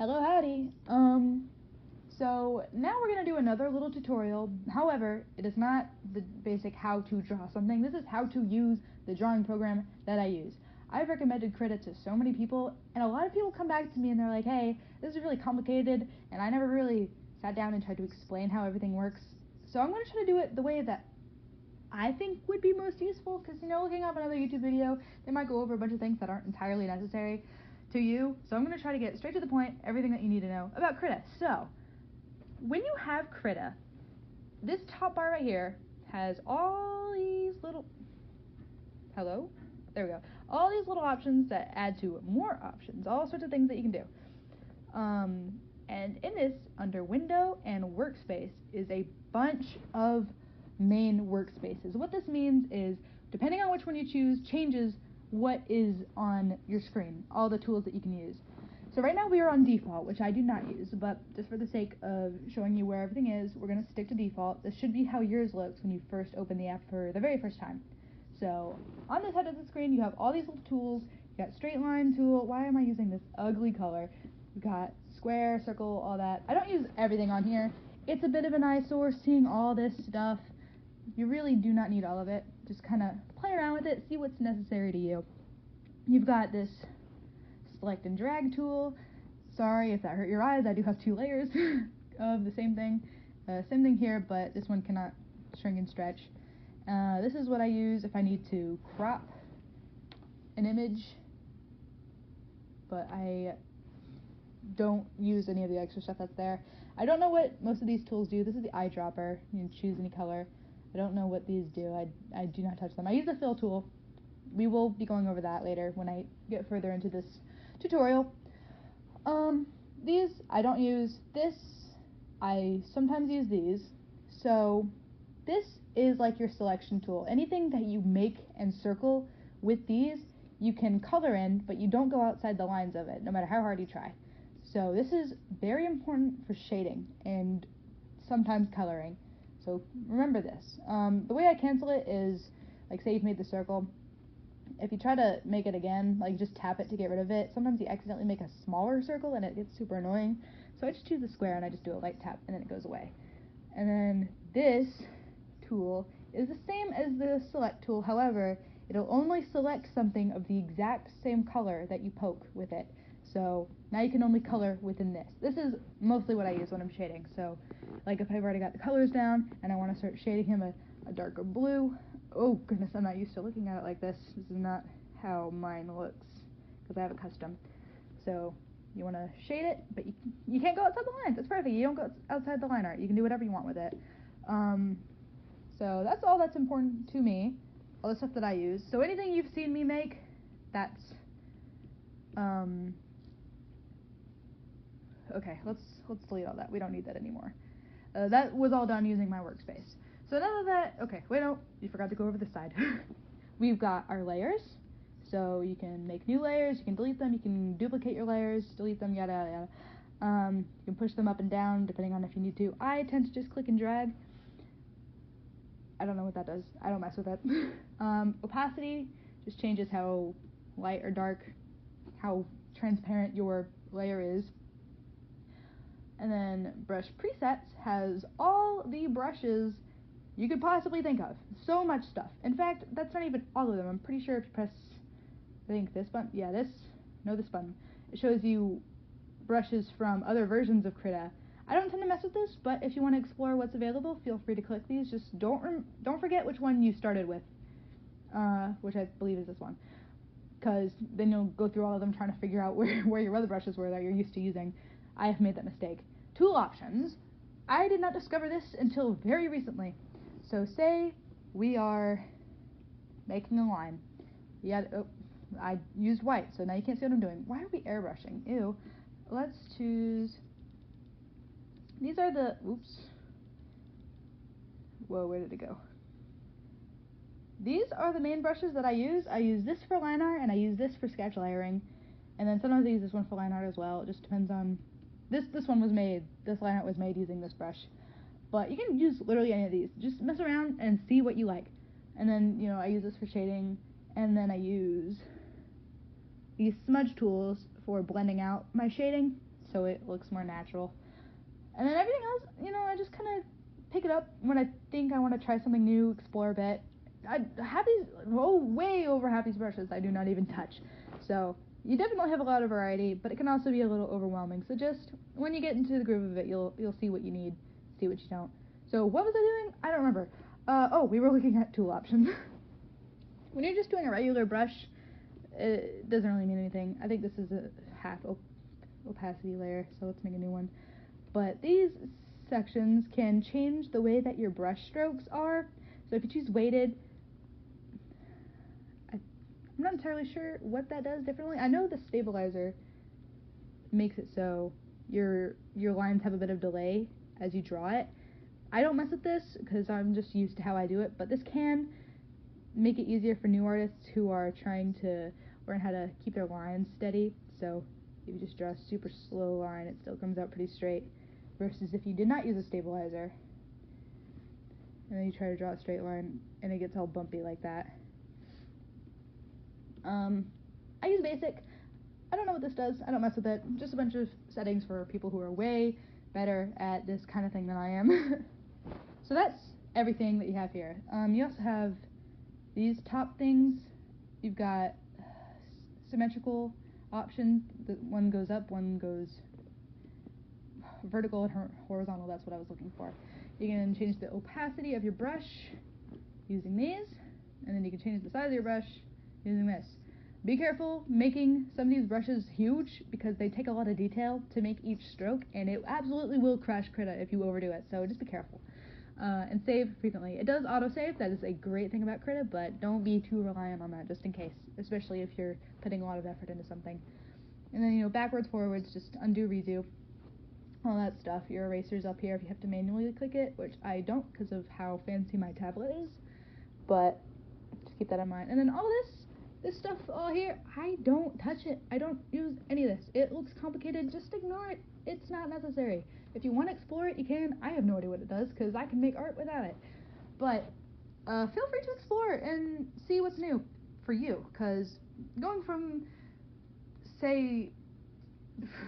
Hello, howdy. So now we're gonna do another little tutorial. However, it is not the basic how to draw something. This is how to use the drawing program that I use. I've recommended Krita to so many people, and a lot of people come back to me and they're like, hey, this is really complicated, and I never really sat down and tried to explain how everything works. So I'm gonna try to do it the way that I think would be most useful, because, looking up another YouTube video, they might go over a bunch of things that aren't entirely necessary to you. So I'm going to try to get straight to the point, everything that you need to know about Krita. So, when you have Krita, this top bar right here has all these little... Hello? There we go. All these little options that add to more options, all sorts of things that you can do. And in this, under Window and Workspace, is a bunch of main workspaces. What this means is, depending on which one you choose, changes what is on your screen, all the tools that you can use. So right now we are on default, which I do not use, but just for the sake of showing you where everything is, we're going to stick to default. This should be how yours looks when you first open the app for the very first time. So on this side of the screen, you have all these little tools. You got straight line tool. Why am I using this ugly color? You got square, circle, all that. I don't use everything on here. It's a bit of an eyesore seeing all this stuff. You really do not need all of it. Just kind of play around with it, see what's necessary to you. You've got this select and drag tool. Sorry if that hurt your eyes, I do have two layers of the same thing. Same thing here, but this one cannot shrink and stretch. This is what I use if I need to crop an image, but I don't use any of the extra stuff that's there. I don't know what most of these tools do. This is the eyedropper. You can choose any color. I don't know what these do. I do not touch them. I use the fill tool. We will be going over that later when I get further into this tutorial. These I don't use. This, I sometimes use these. So this is like your selection tool. Anything that you make and circle with these, you can color in, but you don't go outside the lines of it, no matter how hard you try. So this is very important for shading and sometimes coloring. So remember this. The way I cancel it is, like, say you've made the circle. If you try to make it again, like, just tap it to get rid of it, sometimes you accidentally make a smaller circle and it gets super annoying. So I just choose the square and I just do a light tap and then it goes away. And then this tool is the same as the select tool. However, it'll only select something of the exact same color that you poke with it. So now you can only color within this. This is mostly what I use when I'm shading. So, like, if I've already got the colors down and I want to start shading him a darker blue. Oh goodness, I'm not used to looking at it like this. This is not how mine looks because I have it custom. So you want to shade it, but you can't go outside the lines. It's perfect. You don't go outside the line art. You can do whatever you want with it. So that's all that's important to me. All the stuff that I use. So anything you've seen me make, that's okay, let's delete all that. We don't need that anymore. That was all done using my workspace. So none of that, okay, wait, no, you forgot to go over this side. We've got our layers, so you can make new layers, you can delete them, you can duplicate your layers, delete them, yada, yada, yada. You can push them up and down, depending on if you need to. I tend to just click and drag. I don't know what that does. I don't mess with it. Opacity just changes how light or dark, how transparent your layer is. And then brush presets has all the brushes you could possibly think of. So much stuff. In fact, that's not even all of them. I'm pretty sure if you press, I think this button, yeah, this button, it shows you brushes from other versions of Krita. I don't tend to mess with this, but if you want to explore what's available, feel free to click these. Just don't forget which one you started with, which I believe is this one, because then you'll go through all of them trying to figure out where your other brushes were that you're used to using. I have made that mistake. Tool options. I did not discover this until very recently. So say we are making a line. Yeah, oh, I used white, so now you can't see what I'm doing. Why are we airbrushing? Ew. Let's choose... These are the... Oops. Whoa, where did it go? These are the main brushes that I use. I use this for line art, and I use this for sketch layering. And then sometimes I use this one for line art as well. It just depends on... This one was made, this line art was made using this brush. But you can use literally any of these. Just mess around and see what you like. And then, I use this for shading. And then I use these smudge tools for blending out my shading. so it looks more natural. And then everything else, I just kind of pick it up when I think I want to try something new, explore a bit. I have these, way over half these brushes I do not even touch. So you definitely have a lot of variety, but it can also be a little overwhelming. So just when you get into the groove of it, you'll see what you need, see what you don't. So what was I doing? I don't remember. We were looking at tool options. When you're just doing a regular brush, it doesn't really mean anything. I think this is a half opacity layer, so let's make a new one. But these sections can change the way that your brush strokes are. So if you choose weighted, I'm not entirely sure what that does differently. I know the stabilizer makes it so your lines have a bit of delay as you draw it. I don't mess with this because I'm just used to how I do it, but this can make it easier for new artists who are trying to learn how to keep their lines steady. So if you just draw a super slow line, it still comes out pretty straight, versus if you did not use a stabilizer and then you try to draw a straight line and it gets all bumpy like that. I use basic. I don't know what this does. I don't mess with it. Just a bunch of settings for people who are way better at this kind of thing than I am. So that's everything that you have here. You also have these top things. You've got symmetrical options. One goes up, one goes vertical and horizontal. That's what I was looking for. You can change the opacity of your brush using these, and then you can change the size of your brush using this. Be careful making some of these brushes huge because they take a lot of detail to make each stroke, and it absolutely will crash krita if you overdo it, so just be careful. And save frequently. It does autosave, that is a great thing about krita, but don't be too reliant on that just in case, especially if you're putting a lot of effort into something. And then, backwards, forwards, just undo, redo, all that stuff. Your eraser's up here if you have to manually click it, which I don't because of how fancy my tablet is, but just keep that in mind. And then all this stuff all here, I don't touch it. I don't use any of this. It looks complicated, just ignore it. It's not necessary. If you want to explore it, you can. I have no idea what it does because I can make art without it. But feel free to explore and see what's new for you, because going from, say,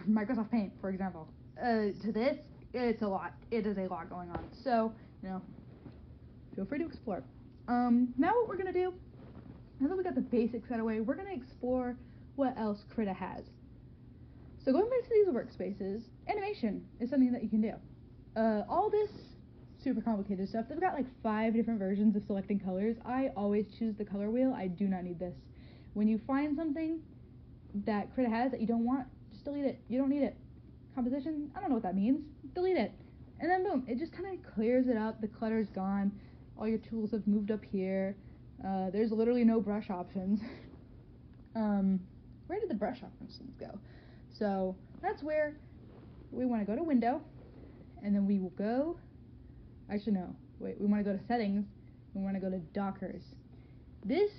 Microsoft Paint, for example, to this, it's a lot. It is a lot going on. So, feel free to explore. Now what we're going to do, now that we got the basics out of the way, we're going to explore what else krita has. So going back to these workspaces, animation is something that you can do. All this super complicated stuff, they've got like 5 different versions of selecting colors. I always choose the color wheel. I do not need this. When you find something that krita has that you don't want, just delete it. You don't need it. Composition, I don't know what that means. Delete it. And then boom, it just kind of clears it up. The clutter's gone. All your tools have moved up here. There's literally no brush options. Where did the brush options go? So that's where we want to go to Window, and then we will go, actually no, wait, we want to go to Settings, we want to go to Dockers. This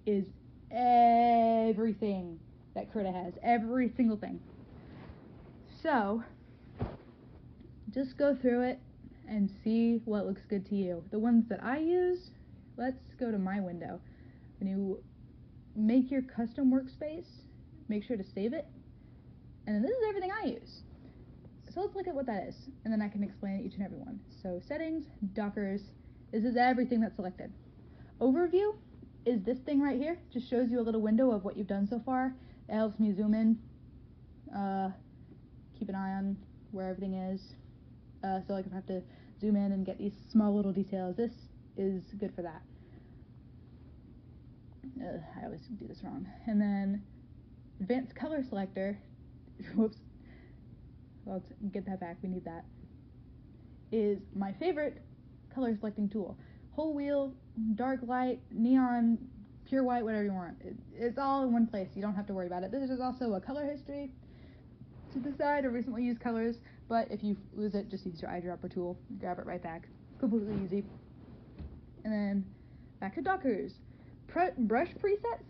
is everything that krita has, every single thing. So just go through it and see what looks good to you. The ones that I use, let's go to My Window. When you make your custom workspace, make sure to save it. And then this is everything I use. So let's look at what that is, and then I can explain each and every one. So Settings, Dockers, this is everything that's selected. Overview is this thing right here. Just shows you a little window of what you've done so far. It helps me zoom in, keep an eye on where everything is. So like if I have to zoom in and get these small little details, this is good for that. I always do this wrong. And then Advanced Color Selector, whoops, let's get that back, we need that, is my favorite color selecting tool. Whole wheel, dark light, neon, pure white, whatever you want. It's all in one place, you don't have to worry about it. This is also a color history to the side, or recently used colors, but if you lose it, just use your eyedropper tool, grab it right back. Completely easy. And then back to Dockers. Brush presets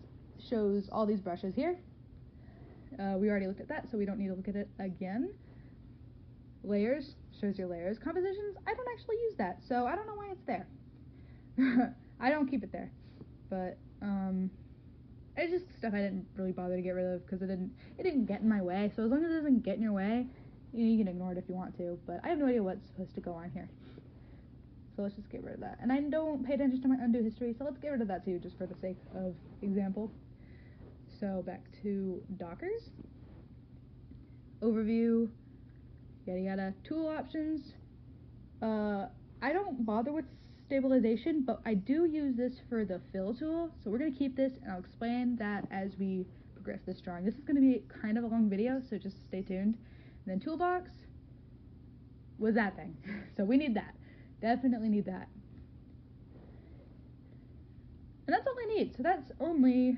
shows all these brushes here. We already looked at that, so we don't need to look at it again. Layers shows your layers. Compositions, I don't actually use that, so I don't know why it's there. I don't keep it there. But It's just stuff I didn't really bother to get rid of because it didn't get in my way. So as long as it doesn't get in your way, you can ignore it if you want to. But I have no idea what's supposed to go on here. So let's just get rid of that. And I don't pay attention to my undo history, so let's get rid of that too, just for the sake of example. So back to Dockers. Overview, yada yada. Tool options. I don't bother with stabilization, but I do use this for the fill tool. So we're going to keep this, and I'll explain that as we progress this drawing. This is going to be kind of a long video, so just stay tuned. And then toolbox was that thing. So we need that. Definitely need that. And that's all I need. So that's only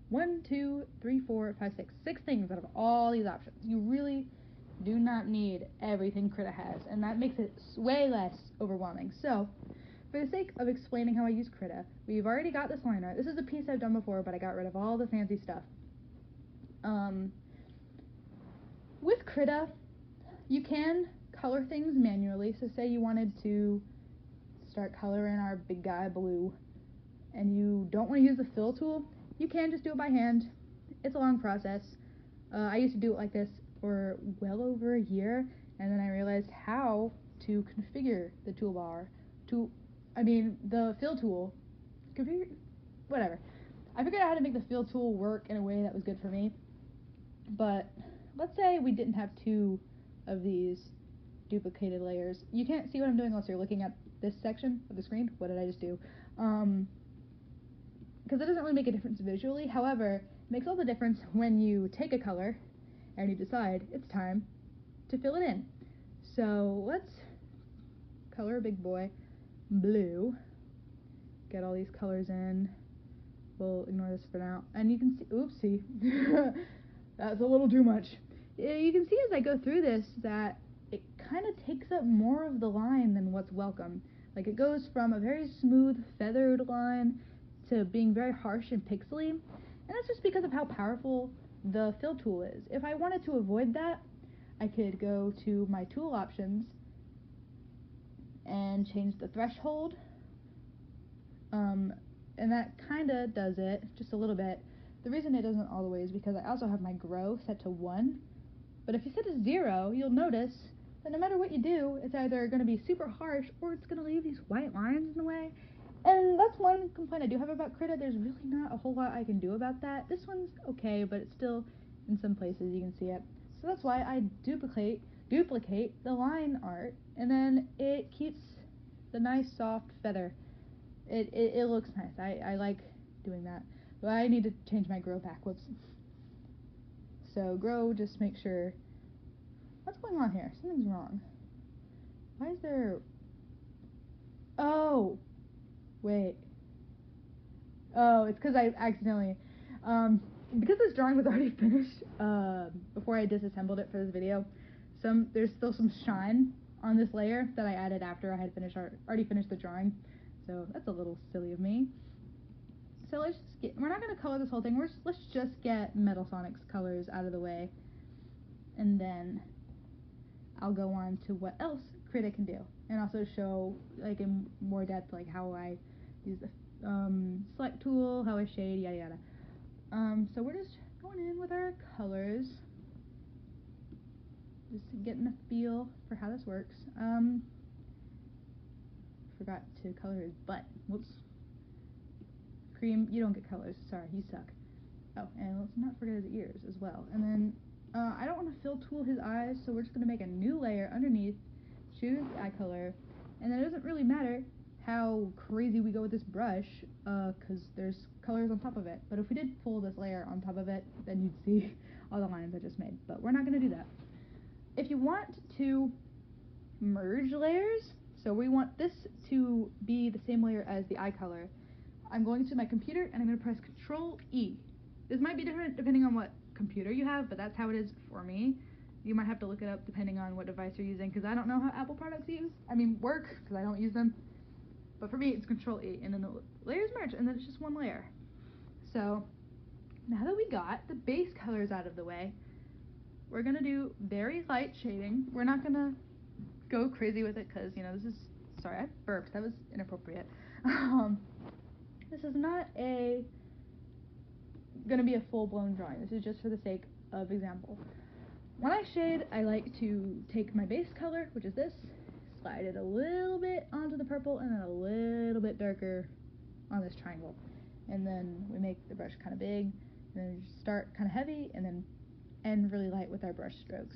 1, 2, 3, 4, 5, 6. 6 things out of all these options. You really do not need everything Krita has, and that makes it way less overwhelming. So, for the sake of explaining how I use Krita, we've already got this line art. This is a piece I've done before, but I got rid of all the fancy stuff. With Krita, you can color things manually. So say you wanted to start coloring our big guy blue, and you don't want to use the fill tool, you can just do it by hand. It's a long process. I used to do it like this for well over a year, and then I realized how to configure the toolbar the fill tool, whatever. I figured out how to make the fill tool work in a way that was good for me. But let's say we didn't have 2 of these duplicated layers. You can't see what I'm doing unless you're looking at this section of the screen. What did I just do? Because it doesn't really make a difference visually. However, it makes all the difference when you take a color and you decide it's time to fill it in. So let's color a big boy blue. Get all these colors in. We'll ignore this for now. And you can see, oopsie, that's a little too much. You can see as I go through this that it kind of takes up more of the line than what's welcome. Like, it goes from a very smooth, feathered line to being very harsh and pixely. And that's just because of how powerful the fill tool is. If I wanted to avoid that, I could go to my tool options and change the threshold. And that kind of does it, just a little bit. The reason it doesn't all the way is because I also have my grow set to 1. But if you set it to 0, you'll notice that no matter what you do, it's either going to be super harsh or it's going to leave these white lines in the way. And that's one complaint I do have about Krita. There's really not a whole lot I can do about that. This one's okay, but it's still, in some places, you can see it. So that's why I duplicate the line art, and then it keeps the nice soft feather. It looks nice. I like doing that. But I need to change my grow back. Whoops. So grow, just make sure. What's going on here? Something's wrong. Why is there... Oh! Wait. Oh, it's because I accidentally... because this drawing was already finished before I disassembled it for this video, there's still some shine on this layer that I added after I had already finished the drawing. So that's a little silly of me. So let's just we're not going to color this whole thing. Let's just get Metal Sonic's colors out of the way, and then I'll go on to what else Krita can do, and also show, like, in more depth, like how I use the select tool, how I shade, yada yada. So we're just going in with our colors, just getting a feel for how this works. Forgot to color his butt. Whoops. Cream, you don't get colors. Sorry, you suck. Oh, and let's not forget his ears as well. And then I don't want to fill tool his eyes, so we're just going to make a new layer underneath, choose the eye color, and then it doesn't really matter how crazy we go with this brush, because there's colors on top of it. But if we did pull this layer on top of it, then you'd see all the lines I just made. But we're not going to do that. If you want to merge layers, so we want this to be the same layer as the eye color, I'm going to my computer and I'm going to press Control E. This might be different depending on what computer you have, but that's how it is for me. You might have to look it up depending on what device you're using, because I don't know how Apple products work, because I don't use them. But for me, it's Control E, and then the layers merge, and then it's just one layer. So now that we got the base colors out of the way, we're going to do very light shading. We're not going to go crazy with it, because, this is, sorry, I burped. That was inappropriate. This is not gonna be a full-blown drawing. This is just for the sake of example. When I shade, I like to take my base color, which is this, slide it a little bit onto the purple, and then a little bit darker on this triangle. And then we make the brush kind of big, and then we just start kind of heavy, and then end really light with our brush strokes.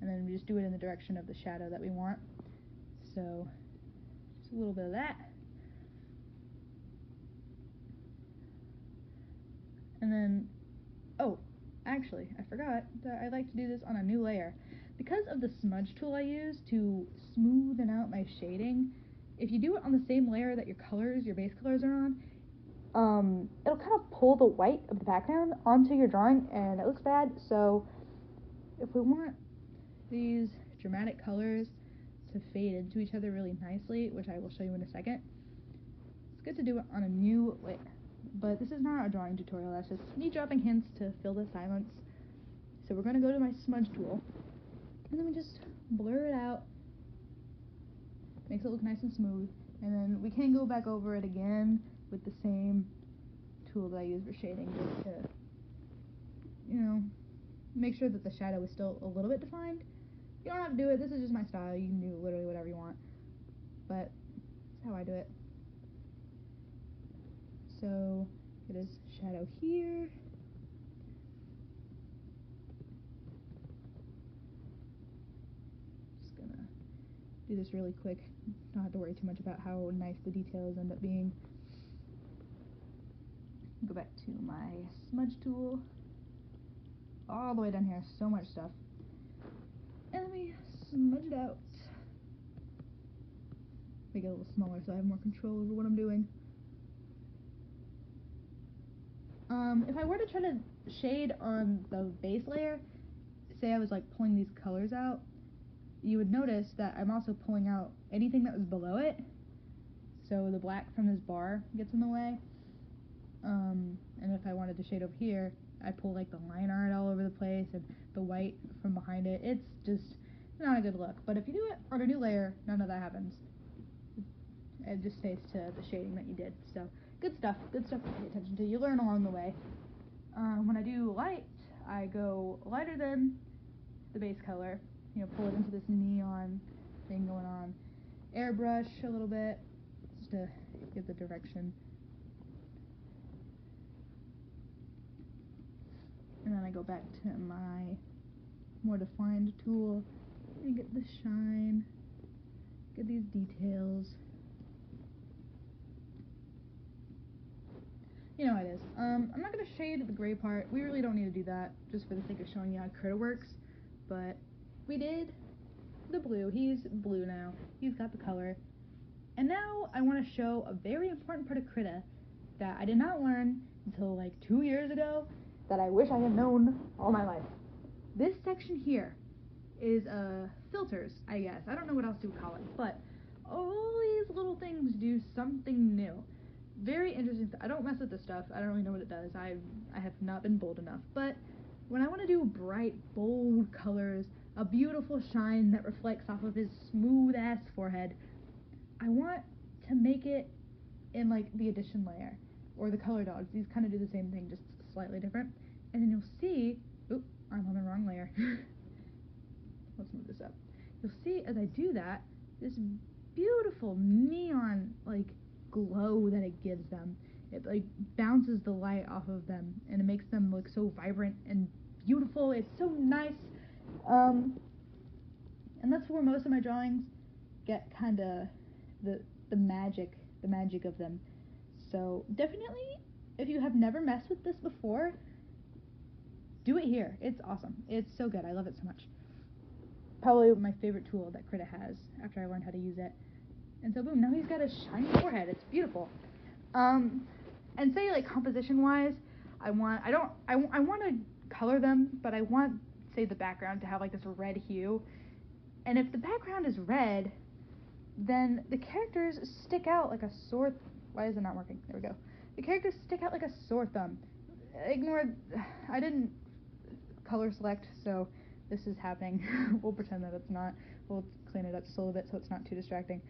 And then we just do it in the direction of the shadow that we want. So, just a little bit of that. And then, oh, actually, I forgot that I like to do this on a new layer. Because of the smudge tool I use to smoothen out my shading, if you do it on the same layer that your colors, your base colors are on, it'll kind of pull the white of the background onto your drawing, and it looks bad. So if we want these dramatic colors to fade into each other really nicely, which I will show you in a second, it's good to do it on a new layer. But this is not a drawing tutorial, that's just me dropping hints to fill the silence. So we're going to go to my smudge tool, and then we just blur it out, makes it look nice and smooth, and then we can go back over it again with the same tool that I use for shading, just to, you know, make sure that the shadow is still a little bit defined. You don't have to do it, this is just my style, you can do literally whatever you want, but that's how I do it. So it is shadow here, just gonna do this really quick, don't have to worry too much about how nice the details end up being. Go back to my smudge tool, all the way down here, so much stuff, and let me smudge it out, make it a little smaller so I have more control over what I'm doing. If I were to try to shade on the base layer, say I was like pulling these colors out, you would notice that I'm also pulling out anything that was below it, so the black from this bar gets in the way. And if I wanted to shade over here, I pull like the line art all over the place and the white from behind it. It's just not a good look. But if you do it on a new layer, none of that happens. It just stays to the shading that you did. So good stuff to pay attention to. You learn along the way. When I do light, I go lighter than the base color. You know, pull it into this neon thing going on. Airbrush a little bit just to give the direction. And then I go back to my more defined tool and get the shine, get these details. You know how it is. I'm not going to shade the gray part. We really don't need to do that, just for the sake of showing you how krita works. But we did the blue. He's blue now. He's got the color. And now I want to show a very important part of krita that I did not learn until like 2 years ago, that I wish I had known all my life. This section here is filters, I guess. I don't know what else you would call it, but all these little things do something new. Very interesting. I don't mess with this stuff. I don't really know what it does. I have not been bold enough. But when I want to do bright, bold colors, a beautiful shine that reflects off of his smooth-ass forehead, I want to make it in like the addition layer or the color dogs. These kind of do the same thing, just slightly different. And then you'll see, oop, I'm on the wrong layer. Let's move this up. You'll see as I do that, this beautiful neon like glow that it gives them. It like bounces the light off of them and it makes them look so vibrant and beautiful. It's so nice. And that's where most of my drawings get kind of the magic of them. So definitely, if you have never messed with this before, do it here. It's awesome. It's so good. I love it so much. Probably my favorite tool that krita has after I learned how to use it. And so boom, now he's got a shiny forehead. It's beautiful. And say like composition wise, I want to color them, but I want, say, the background to have like this red hue. And if the background is red, then the characters stick out like a sore. Why is it not working? There we go. The characters stick out like a sore thumb. Ignore. I didn't color select, so this is happening. We'll pretend that it's not. We'll clean it up just a little bit so it's not too distracting.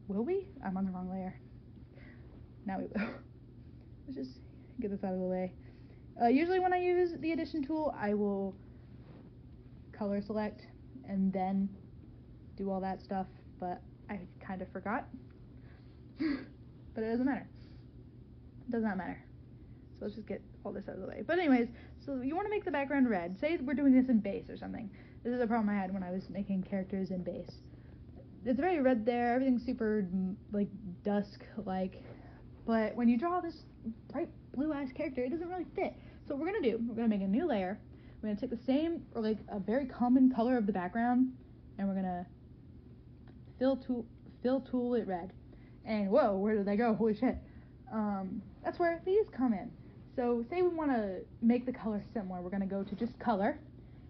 Will we? I'm on the wrong layer. Now we will. Let's just get this out of the way. Usually when I use the addition tool, I will color select and then do all that stuff, but I kind of forgot. But it doesn't matter. It does not matter. So let's just get all this out of the way. But anyways, so you want to make the background red. Say we're doing this in base or something. This is a problem I had when I was making characters in base. It's very red there, everything's super, like, dusk-like, but when you draw this bright blue-ass character, it doesn't really fit. So what we're going to do, we're going to make a new layer, we're going to take the same, or like, a very common color of the background, and we're going to fill tool it red. And whoa, where did they go? Holy shit. That's where these come in. So say we want to make the color similar, we're going to go to just color,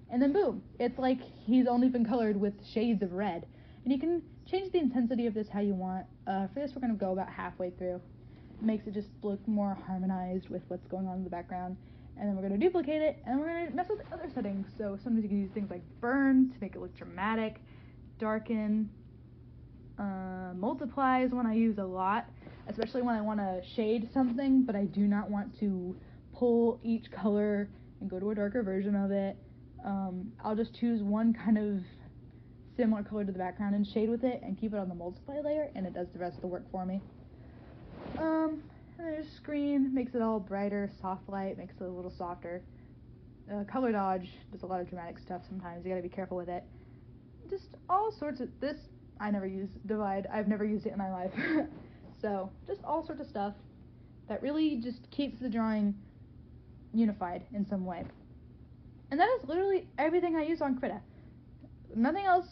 and then boom, it's like he's only been colored with shades of red. And you can change the intensity of this how you want. For this, we're going to go about halfway through. It makes it just look more harmonized with what's going on in the background. And then we're going to duplicate it, and we're going to mess with the other settings. So sometimes you can use things like burn to make it look dramatic, darken, multiply is one I use a lot, especially when I want to shade something, but I do not want to pull each color and go to a darker version of it. I'll just choose one kind of similar color to the background and shade with it and keep it on the multiply layer, and it does the rest of the work for me. And there's screen, makes it all brighter, soft light, makes it a little softer. Color dodge does a lot of dramatic stuff sometimes, you gotta be careful with it. Just all sorts of, this, I never use divide, I've never used it in my life. So, just all sorts of stuff that really just keeps the drawing unified in some way. And that is literally everything I use on Krita. Nothing else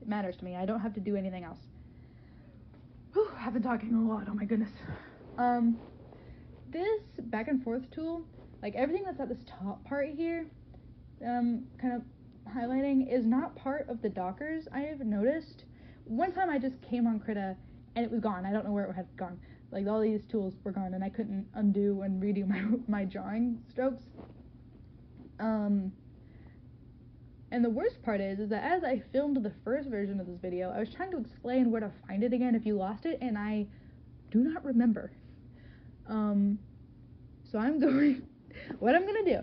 matters to me. I don't have to do anything else. Whew, I've been talking a lot, oh my goodness. This back and forth tool, like everything that's at this top part here, kind of highlighting, is not part of the Dockers, I have noticed. One time I just came on Krita and it was gone. I don't know where it had gone. Like all these tools were gone and I couldn't undo and redo my drawing strokes. And the worst part is that as I filmed the first version of this video, I was trying to explain where to find it again if you lost it, and I do not remember. So what I'm gonna do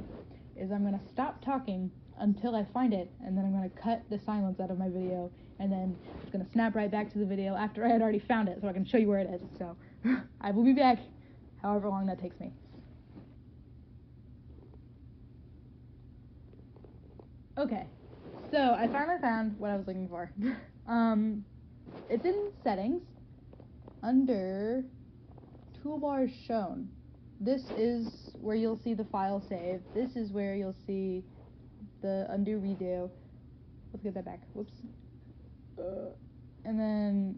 is I'm gonna stop talking until I find it, and then I'm gonna cut the silence out of my video, and then it's gonna snap right back to the video after I had already found it, so I can show you where it is. So, I will be back, however long that takes me. Okay, so I finally found what I was looking for. It's in settings, under toolbars shown. This is where you'll see the file save. This is where you'll see the undo redo. Let's get that back. Whoops. And then,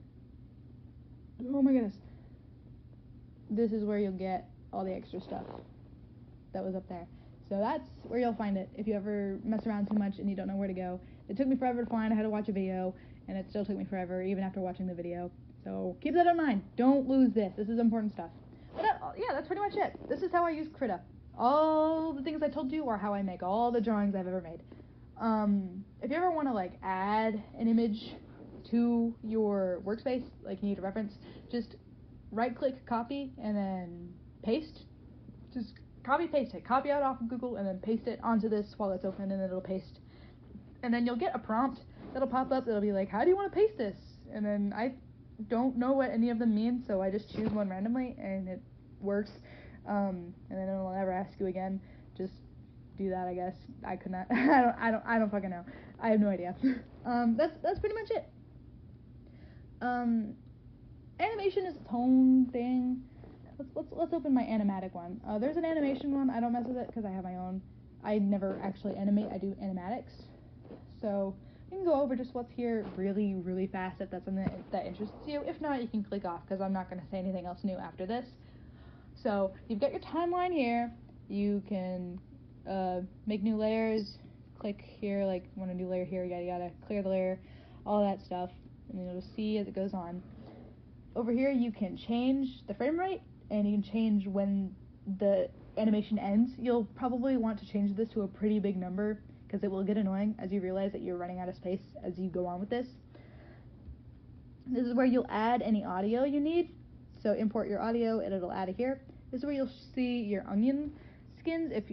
oh my goodness. This is where you'll get all the extra stuff that was up there. So that's where you'll find it if you ever mess around too much and you don't know where to go. It took me forever to find. I had to watch a video, and it still took me forever even after watching the video. So keep that in mind. Don't lose this. This is important stuff. But yeah, that's pretty much it. This is how I use Krita. All the things I told you are how I make all the drawings I've ever made. If you ever want to like add an image to your workspace, like you need a reference, just right click copy and then paste. Just copy paste it. Copy out off of Google and then paste it onto this while it's open, and then it'll paste. And then you'll get a prompt that'll pop up that'll be like, how do you want to paste this? And then I don't know what any of them mean, so I just choose one randomly and it works. And then it'll never ask you again. Just do that, I guess. I could not. I don't fucking know. I have no idea. That's pretty much it. Animation is its own thing. Let's open my animatic one. There's an animation one. I don't mess with it because I have my own. I never actually animate. I do animatics. So you can go over just what's here really, really fast if that's something that interests you. If not, you can click off because I'm not going to say anything else new after this. So you've got your timeline here. You can make new layers. Click here, like want a new layer here, yada yada. Clear the layer, all that stuff, and then you'll see as it goes on. Over here, you can change the frame rate, and you can change when the animation ends. You'll probably want to change this to a pretty big number because it will get annoying as you realize that you're running out of space as you go on with this. This is where you'll add any audio you need. So import your audio and it'll add it here. This is where you'll see your onion skins. If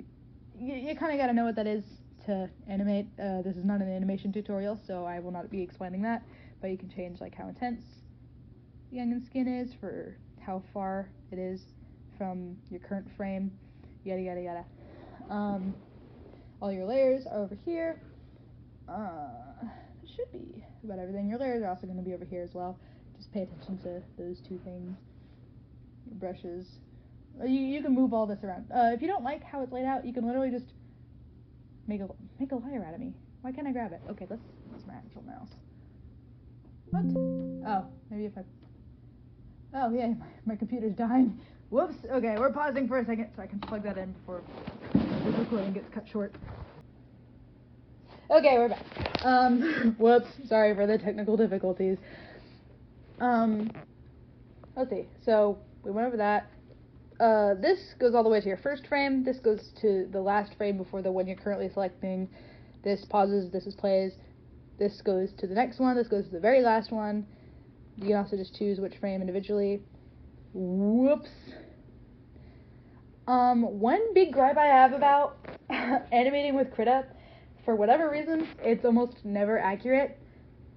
you kind of got to know what that is to animate. This is not an animation tutorial, so I will not be explaining that, but you can change like how intense the onion skin is, for how far it is from your current frame, yada yada yada. All your layers are over here. It should be about everything. Your layers are also going to be over here as well. Just pay attention to those two things. Your brushes. You can move all this around. If you don't like how it's laid out, you can literally just make a liar out of me. Why can't I grab it? Okay, let's use my actual mouse. What? Oh, maybe if I... Oh, yeah, my computer's dying. Whoops. Okay, we're pausing for a second so I can plug that in before the recording gets cut short. Okay, we're back. Whoops. Sorry for the technical difficulties. Let's see. So, we went over that. This goes all the way to your first frame. This goes to the last frame before the one you're currently selecting. This pauses, this is plays. This goes to the next one, this goes to the very last one. You can also just choose which frame individually. Whoops. One big gripe I have about animating with krita, for whatever reason, it's almost never accurate.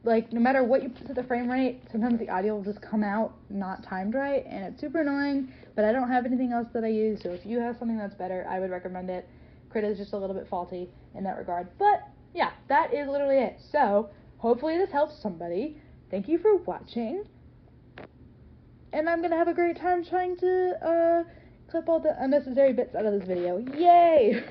Like, no matter what you put to the frame rate, sometimes the audio will just come out not timed right, and it's super annoying, but I don't have anything else that I use, so if you have something that's better, I would recommend it. Krita is just a little bit faulty in that regard, but yeah, that is literally it. So, hopefully this helps somebody. Thank you for watching, and I'm gonna have a great time trying to, clip all the unnecessary bits out of this video. Yay!